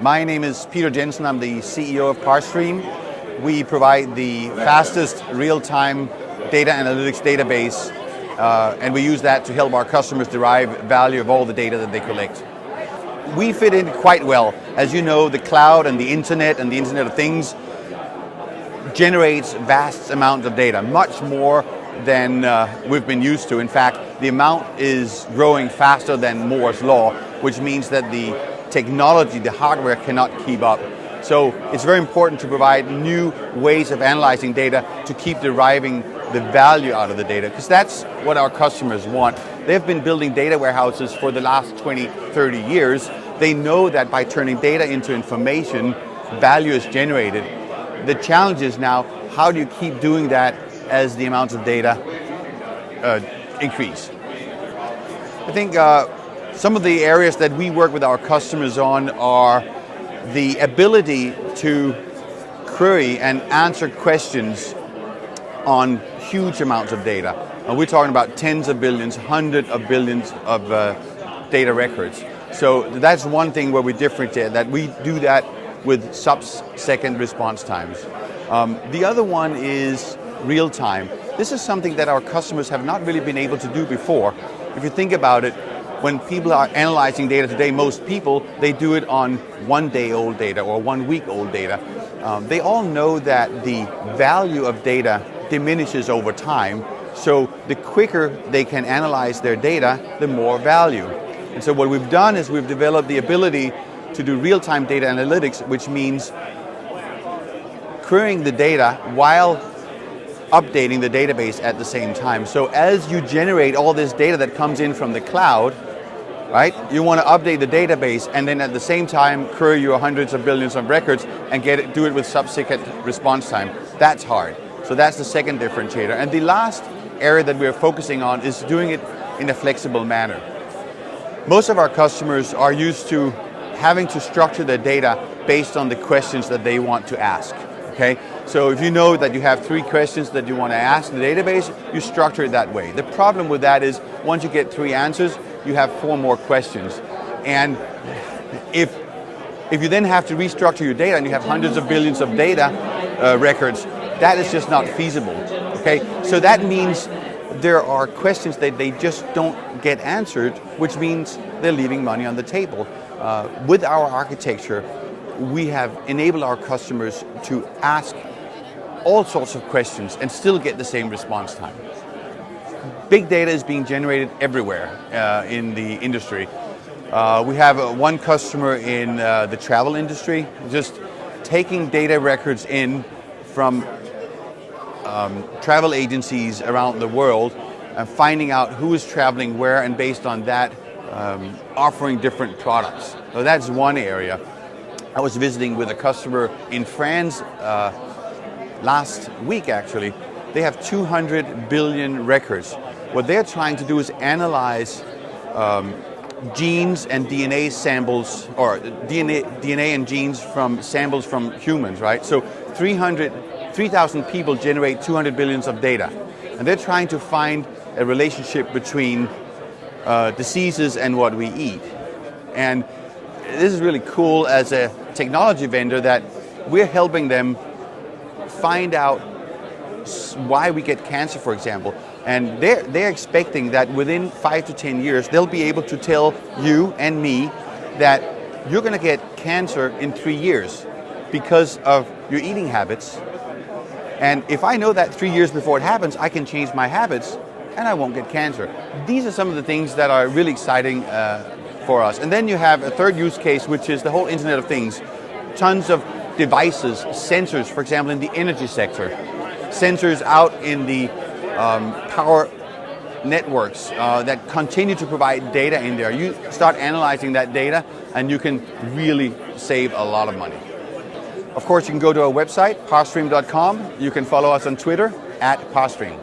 My name is Peter Jensen. I'm the CEO of ParStream. We provide the fastest real-time data analytics database, and we use that to help our customers derive value of all the data that they collect. We fit in quite well. As you know, the cloud and the Internet of Things generates vast amounts of data, much more than we've been used to. In fact, the amount is growing faster than Moore's law, which means that the technology, the hardware cannot keep up. So it's very important to provide new ways of analyzing data to keep deriving the value out of the data, because that's what our customers want. They've been building data warehouses for the last 20, 30 years. They know that by turning data into information, value is generated. The challenge is now, how do you keep doing that as the amounts of data increase? I think some of the areas that we work with our customers on are the ability to query and answer questions on huge amounts of data. And we're talking about tens of billions, hundreds of billions of data records. So that's one thing where we differentiate, that we do that with sub-second response times. The other one is real time. This is something that our customers have not really been able to do before. If you think about it, when people are analyzing data today, most people, they do it on 1 day old data or 1 week old data. They all know that the value of data diminishes over time, so the quicker they can analyze their data, the more value. And so what we've done is we've developed the ability to do real-time data analytics, which means querying the data while updating the database at the same time. So as you generate all this data that comes in from the cloud, right, you want to update the database and then at the same time query your hundreds of billions of records and do it with sub-second response time. That's hard. So that's the second differentiator. And the last area that we're focusing on is doing it in a flexible manner. Most of our customers are used to having to structure their data based on the questions that they want to ask. Okay? So if you know that you have 3 questions that you want to ask the database, you structure it that way. The problem with that is once you get 3 answers, you have 4 more questions. And if you then have to restructure your data and you have hundreds of billions of data records, that is just not feasible. Okay? So that means there are questions that they just don't get answered, which means they're leaving money on the table. With our architecture, we have enabled our customers to ask all sorts of questions and still get the same response time. Big data is being generated everywhere in the industry. We have one customer in the travel industry, just taking data records in from travel agencies around the world and finding out who is traveling where, and based on that, offering different products. So that's one area. I was visiting with a customer in France last week, actually. They have 200 billion records. What they're trying to do is analyze genes and DNA samples, or DNA and genes from samples from humans, right? So 3,000 people generate 200 billions of data. And they're trying to find a relationship between diseases and what we eat. And this is really cool as a technology vendor, that we're helping them find out why we get cancer, for example. And they're expecting that within 5 to 10 years, they'll be able to tell you and me that you're going to get cancer in 3 years because of your eating habits. And if I know that 3 years before it happens, I can change my habits and I won't get cancer. These are some of the things that are really exciting for us. And then you have a third use case, which is the whole Internet of Things. Tons of devices, sensors, for example, in the energy sector. Sensors out in the power networks that continue to provide data in there. You start analyzing that data and you can really save a lot of money. Of course, you can go to our website, parstream.com. You can follow us on Twitter @ParStream.